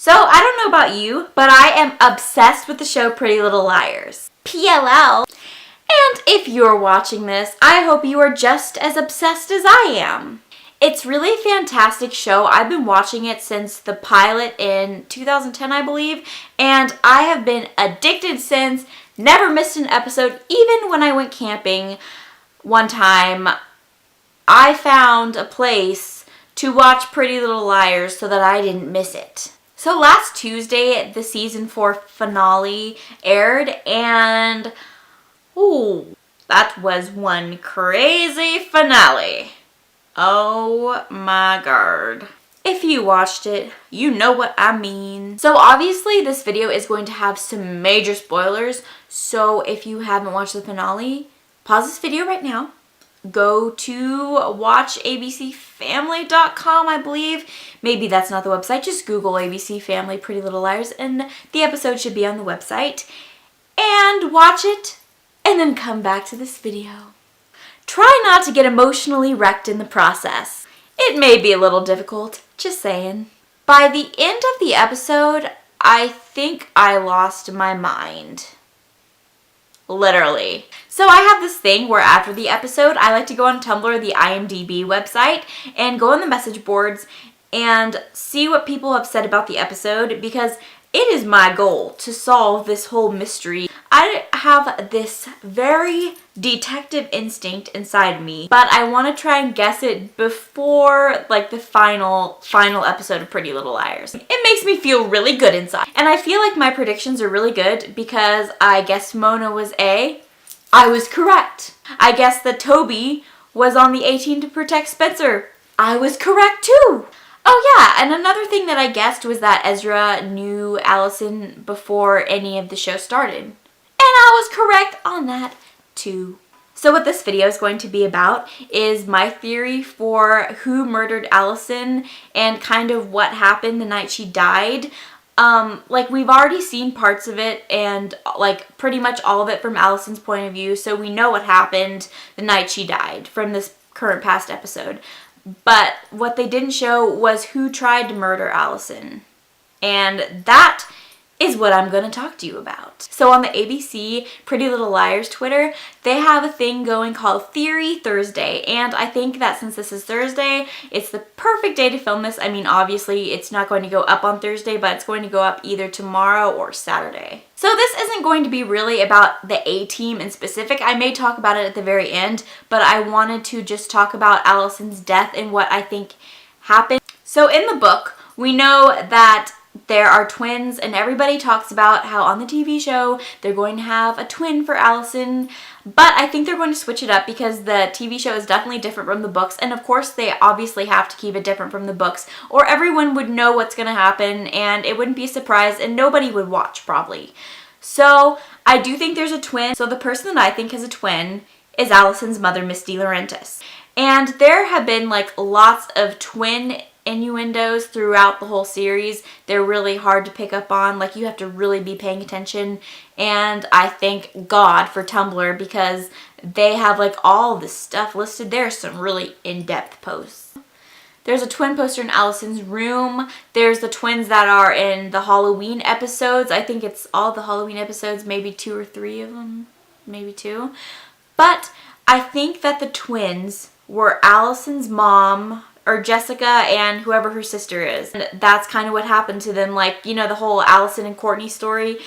So I don't know about you, but I am obsessed with the show Pretty Little Liars. PLL. And if you're watching this, I hope you are just as obsessed as I am. It's really a fantastic show. I've been watching it since the pilot in 2010, I believe, and I have been addicted since. Never missed an episode. Even when I went camping one time, I found a place to watch Pretty Little Liars so that I didn't miss it. So last Tuesday, the season 4 finale aired, and ooh, that was one crazy finale. Oh my god. If you watched it, you know what I mean. So obviously this video is going to have some major spoilers, so if you haven't watched the finale, pause this video right now. Go to watchabcfamily.com, I believe. Maybe that's not the website. Just Google ABC Family Pretty Little Liars and the episode should be on the website. And watch it and then come back to this video. Try not to get emotionally wrecked in the process. It may be a little difficult, just saying. By the end of the episode, I think I lost my mind. Literally. So I have this thing where after the episode, I like to go on Tumblr, the IMDb website, and go on the message boards and see what people have said about the episode, because it is my goal to solve this whole mystery. I have this very detective instinct inside me, but I want to try and guess it before like the final episode of Pretty Little Liars. It makes me feel really good inside. And I feel like my predictions are really good because I guessed Mona was A. I was correct. I guessed that Toby was on the 18 to protect Spencer. I was correct too. Oh yeah, and another thing that I guessed was that Ezra knew Allison before any of the show started. And I was correct on that too. So what this video is going to be about is my theory for who murdered Allison and kind of what happened the night she died. Like we've already seen parts of it and like pretty much all of it from Allison's point of view, so we know what happened the night she died from this current past episode. But what they didn't show was who tried to murder Allison. And that is what I'm going to talk to you about. So on the ABC Pretty Little Liars Twitter, they have a thing going called Theory Thursday. And I think that since this is Thursday, it's the perfect day to film this. I mean, obviously it's not going to go up on Thursday, but it's going to go up either tomorrow or Saturday. So this isn't going to be really about the A-Team in specific. I may talk about it at the very end, but I wanted to just talk about Allison's death and what I think happened. So in the book, we know that there are twins, and everybody talks about how on the TV show they're going to have a twin for Allison, but I think they're going to switch it up because the TV show is definitely different from the books, and of course they obviously have to keep it different from the books or everyone would know what's going to happen and it wouldn't be a surprise and nobody would watch probably. So I do think there's a twin. So the person that I think has a twin is Allison's mother, Miss DeLaurentis. And there have been like lots of twin innuendos throughout the whole series. They're really hard to pick up on. Like you have to really be paying attention. And I thank God for Tumblr because they have like all this stuff listed there. Some really in-depth posts. There's a twin poster in Allison's room. There's the twins that are in the Halloween episodes. I think it's all the Halloween episodes, maybe 2 or 3 of them, maybe 2. But I think that the twins were Allison's mom, or Jessica, and whoever her sister is. And that's kind of what happened to them, like, you know, the whole Allison and Courtney story,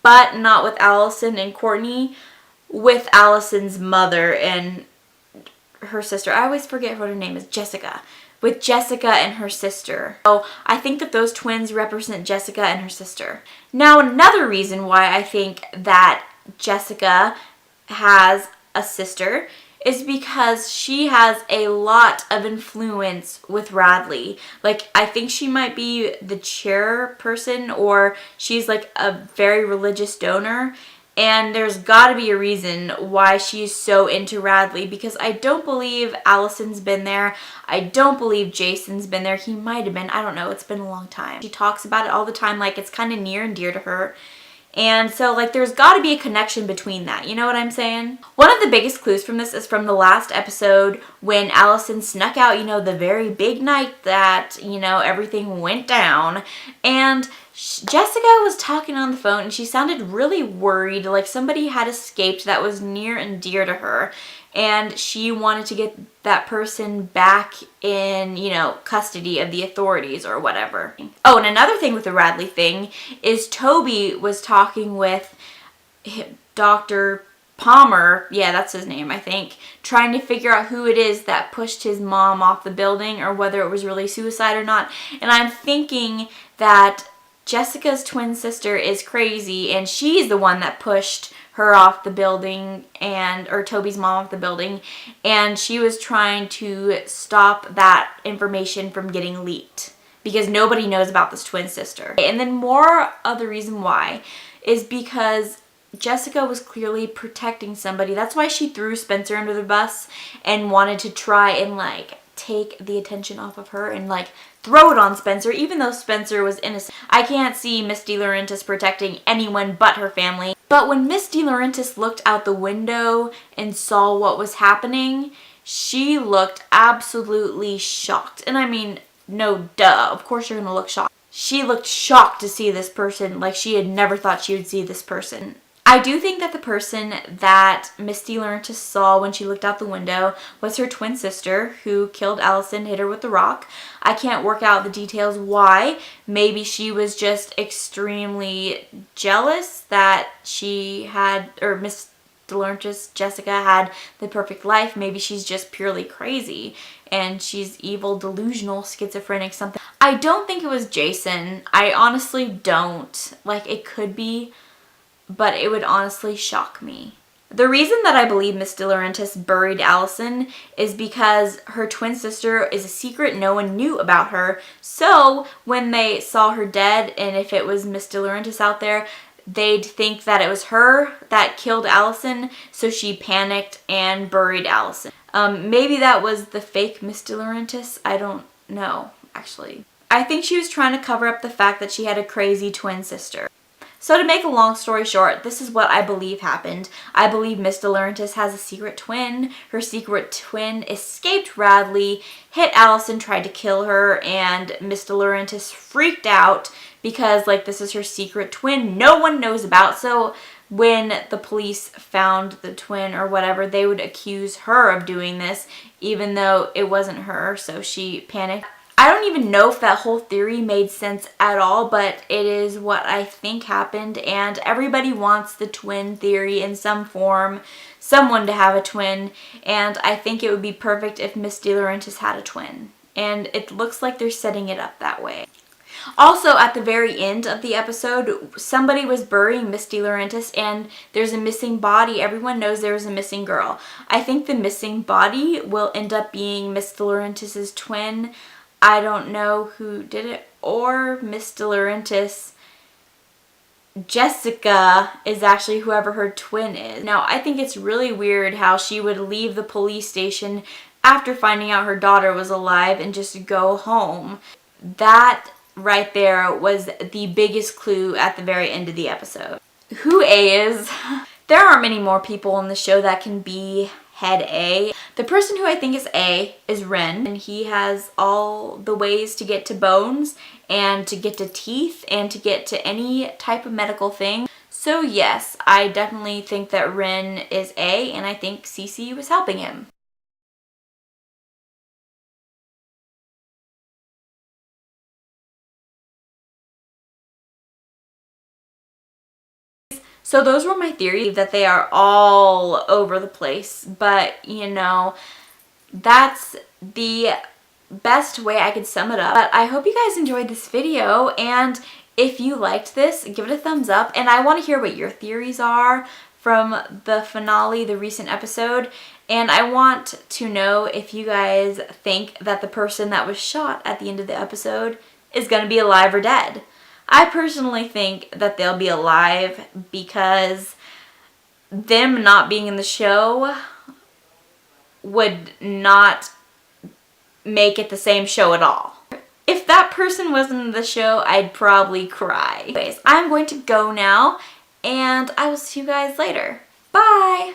but not with Allison and Courtney, with Allison's mother and her sister. I always forget what her name is, Jessica. With Jessica and her sister. So I think that those twins represent Jessica and her sister. Now another reason why I think that Jessica has a sister is because she has a lot of influence with Radley. Like, I think she might be the chairperson or she's like a very religious donor. And there's got to be a reason why she's so into Radley because I don't believe Allison's been there. I don't believe Jason's been there. He might have been. I don't know. It's been a long time. She talks about it all the time like it's kind of near and dear to her. And so, like, there's got to be a connection between that. You know what I'm saying? One of the biggest clues from this is from the last episode when Allison snuck out, you know, the very big night that, you know, everything went down. And Jessica was talking on the phone and she sounded really worried, like somebody had escaped that was near and dear to her. And she wanted to get that person back in, you know, custody of the authorities or whatever. Oh, and another thing with the Radley thing is Toby was talking with Dr. Palmer, yeah, that's his name, I think, trying to figure out who it is that pushed his mom off the building or whether it was really suicide or not. And I'm thinking that Jessica's twin sister is crazy and she's the one that pushed her off the building or Toby's mom off the building, and she was trying to stop that information from getting leaked because nobody knows about this twin sister. And then more of the reason why is because Jessica was clearly protecting somebody. That's why she threw Spencer under the bus and wanted to try and like take the attention off of her and like throw it on Spencer, even though Spencer was innocent. I can't see Miss DeLaurentis protecting anyone but her family. But when Miss DeLaurentis looked out the window and saw what was happening, she looked absolutely shocked. And I mean, no duh, of course you're gonna look shocked. She looked shocked to see this person like she had never thought she would see this person. I do think that the person that Miss DeLaurentis saw when she looked out the window was her twin sister who killed Allison, hit her with the rock. I can't work out the details why. Maybe she was just extremely jealous that she had, or Miss DeLaurentis, Jessica, had the perfect life. Maybe she's just purely crazy and she's evil, delusional, schizophrenic, something. I don't think it was Jason. I honestly don't. Like, it could be, but it would honestly shock me. The reason that I believe Miss DeLaurentis buried Allison is because her twin sister is a secret no one knew about her. So when they saw her dead, and if it was Miss DeLaurentis out there, they'd think that it was her that killed Allison, so she panicked and buried Allison. Maybe that was the fake Miss DeLaurentis. I don't know, actually. I think she was trying to cover up the fact that she had a crazy twin sister. So to make a long story short, this is what I believe happened. I believe Miss DeLaurentis has a secret twin. Her secret twin escaped Radley, hit Allison, tried to kill her, and Miss DeLaurentis freaked out because, like, this is her secret twin no one knows about. So when the police found the twin or whatever, they would accuse her of doing this, even though it wasn't her, so she panicked. I don't even know if that whole theory made sense at all, but it is what I think happened, and everybody wants the twin theory in some form, someone to have a twin, and I think it would be perfect if Miss DeLaurentis had a twin, and it looks like they're setting it up that way. Also, at the very end of the episode, somebody was burying Miss DeLaurentis and there's a missing body. Everyone knows there was a missing girl. I think the missing body will end up being Miss DeLaurentis' twin. I don't know who did it, or Miss DeLaurentis. Jessica is actually whoever her twin is. Now, I think it's really weird how she would leave the police station after finding out her daughter was alive and just go home. That right there was the biggest clue at the very end of the episode. Who A is? There aren't many more people on the show that can be head A. The person who I think is A is Ren, and he has all the ways to get to bones and to get to teeth and to get to any type of medical thing. So yes, I definitely think that Ren is A, and I think Cece was helping him. So those were my theories, that they are all over the place, but you know, that's the best way I could sum it up. But I hope you guys enjoyed this video, and if you liked this, give it a thumbs up, and I want to hear what your theories are from the finale, the recent episode, and I want to know if you guys think that the person that was shot at the end of the episode is going to be alive or dead. I personally think that they'll be alive because them not being in the show would not make it the same show at all. If that person wasn't in the show, I'd probably cry. Anyways, I'm going to go now, and I will see you guys later. Bye!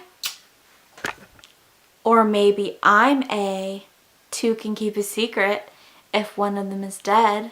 Or maybe I'm A. Two can keep a secret if one of them is dead.